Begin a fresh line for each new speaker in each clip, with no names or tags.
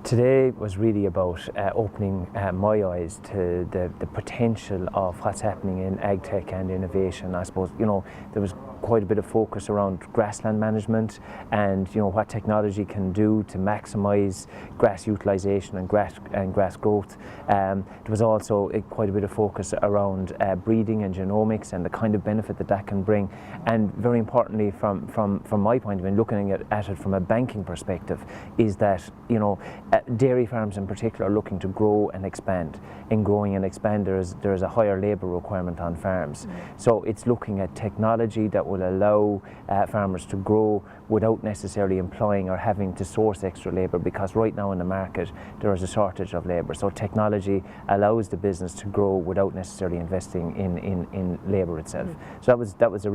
Today was really about opening my eyes to the potential of what's happening in AgTech and innovation. I suppose, there was quite a bit of focus around grassland management and, what technology can do to maximise grass utilisation and grass growth. There was also quite a bit of focus around breeding and genomics and the kind of benefit that can bring. And very importantly, from my point of view, looking at it from a banking perspective, is that, dairy farms in particular are looking to grow and expand. In growing and expand, there is a higher labour requirement on farms. So it's looking at technology that will allow farmers to grow without necessarily employing or having to source extra labour, because right now in the market there is a shortage of labour. So technology allows the business to grow without necessarily investing in labour itself. So that was a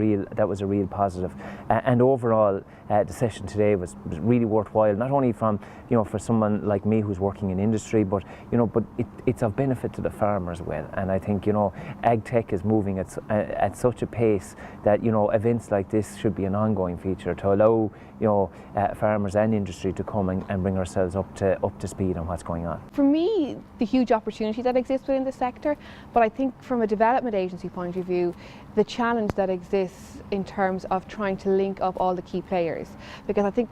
real positive. And overall, the session today was really worthwhile. Not only from for someone like me who's working in industry, but it's of benefit to the farmer as well. And I think AgTech is moving at such a pace that events like this should be an ongoing feature to allow farmers and industry to come and bring ourselves up to speed on what's going on.
For me, the huge opportunity that exists within the sector, but I think from a development agency point of view, the challenge that exists in terms of trying to link up all the key players, because I think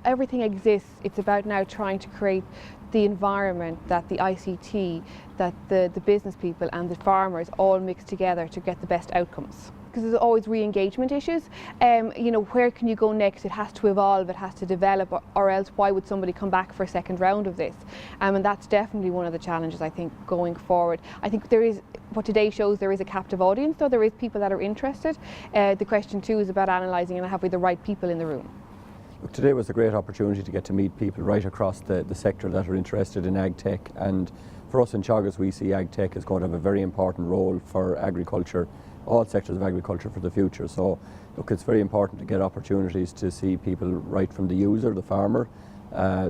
everything exists. It's about now trying to create the environment that the ICT, that the business people and the farmers all mix together to get the best outcomes. Because there's always re-engagement issues. Where can you go next? It has to evolve, it has to develop, or else why would somebody come back for a second round of this? And that's definitely one of the challenges, I think, going forward. I think what today shows, there is a captive audience, though there is people that are interested. The question too is about analysing and have we the right people in the room.
Look, today was a great opportunity to get to meet people right across the sector that are interested in AgTech, and for us in Teagasc we see AgTech is going to have a very important role for agriculture, all sectors of agriculture for the future. So look, it's very important to get opportunities to see people right from the user, the farmer,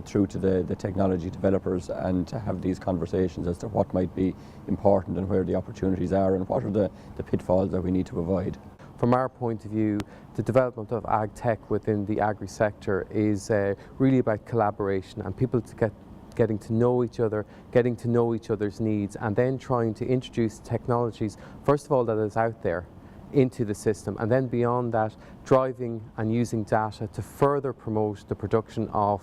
through to the technology developers, and to have these conversations as to what might be important and where the opportunities are and what are the pitfalls that we need to avoid.
From our point of view, the development of AgTech within the agri-sector is really about collaboration and people getting to know each other, getting to know each other's needs, and then trying to introduce technologies, first of all, that is out there, into the system, and then beyond that, driving and using data to further promote the production of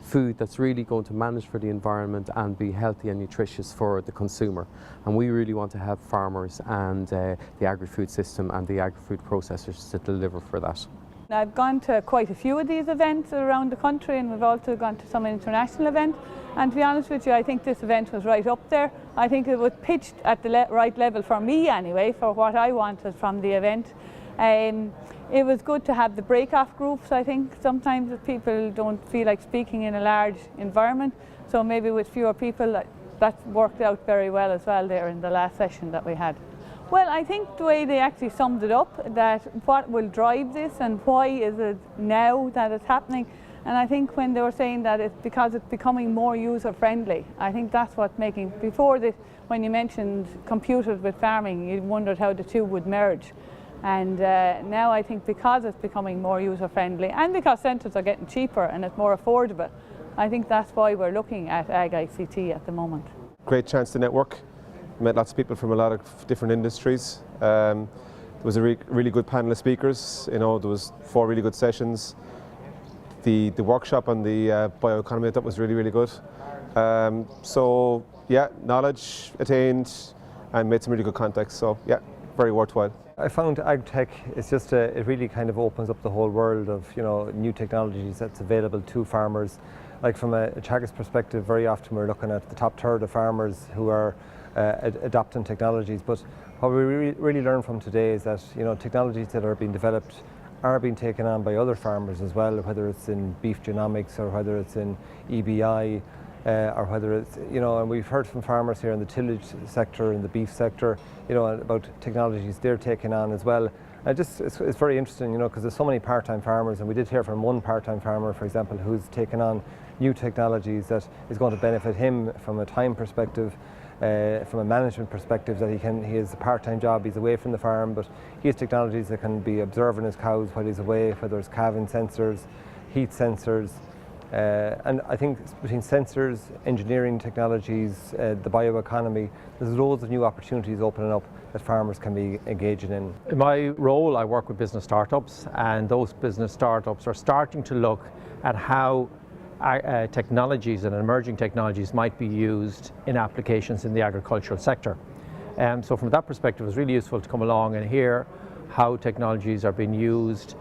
food that's really going to manage for the environment and be healthy and nutritious for the consumer. And we really want to help farmers and the agri-food system and the agri-food processors to deliver for that.
I've gone to quite a few of these events around the country, and we've also gone to some international events. And to be honest with you, I think this event was right up there. I think it was pitched at the right level for me anyway, for what I wanted from the event. It was good to have the break-off groups. I think sometimes people don't feel like speaking in a large environment, so maybe with fewer people, that worked out very well as well there in the last session that we had. Well, I think the way they actually summed it up, that what will drive this and why is it now that it's happening. And I think when they were saying that it's because it's becoming more user-friendly, I think that's what's making, before this, when you mentioned computers with farming, you wondered how the two would merge. And now I think because it's becoming more user-friendly and because centres are getting cheaper and it's more affordable, I think that's why we're looking at AgICT at the moment.
Great chance to network. Met lots of people from a lot of different industries. There was a really good panel of speakers. There was 4 really good sessions. The workshop on the bioeconomy, I thought was really good. So yeah, knowledge attained and made some really good contacts. So yeah, very worthwhile.
I found AgTech is just it really kind of opens up the whole world of new technologies that's available to farmers. Like from a Teagasc perspective, very often we're looking at the top third of farmers who are adopting technologies. But what we really learn from today is that technologies that are being developed are being taken on by other farmers as well, whether it's in beef genomics or whether it's in EBI or whether it's, and we've heard from farmers here in the tillage sector, in the beef sector, about technologies they're taking on as well. And it's very interesting, because there's so many part-time farmers, and we did hear from one part-time farmer, for example, who's taken on new technologies that is going to benefit him from a time perspective, from a management perspective, that he has a part-time job, he's away from the farm, but he has technologies that can be observing his cows while he's away, whether it's calving sensors, heat sensors, And I think between sensors, engineering technologies, the bioeconomy, there's loads of new opportunities opening up that farmers can be engaging in.
In my role, I work with business startups, and those business startups are starting to look at how technologies and emerging technologies might be used in applications in the agricultural sector. So from that perspective, it was really useful to come along and hear how technologies are being used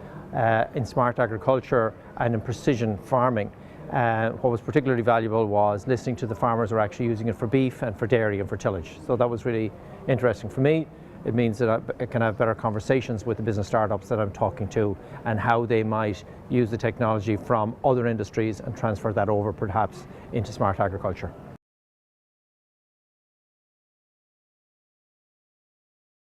in smart agriculture and in precision farming. What was particularly valuable was listening to the farmers who are actually using it for beef and for dairy and for tillage. So that was really interesting for me. It means that I can have better conversations with the business startups that I'm talking to and how they might use the technology from other industries and transfer that over perhaps into smart agriculture.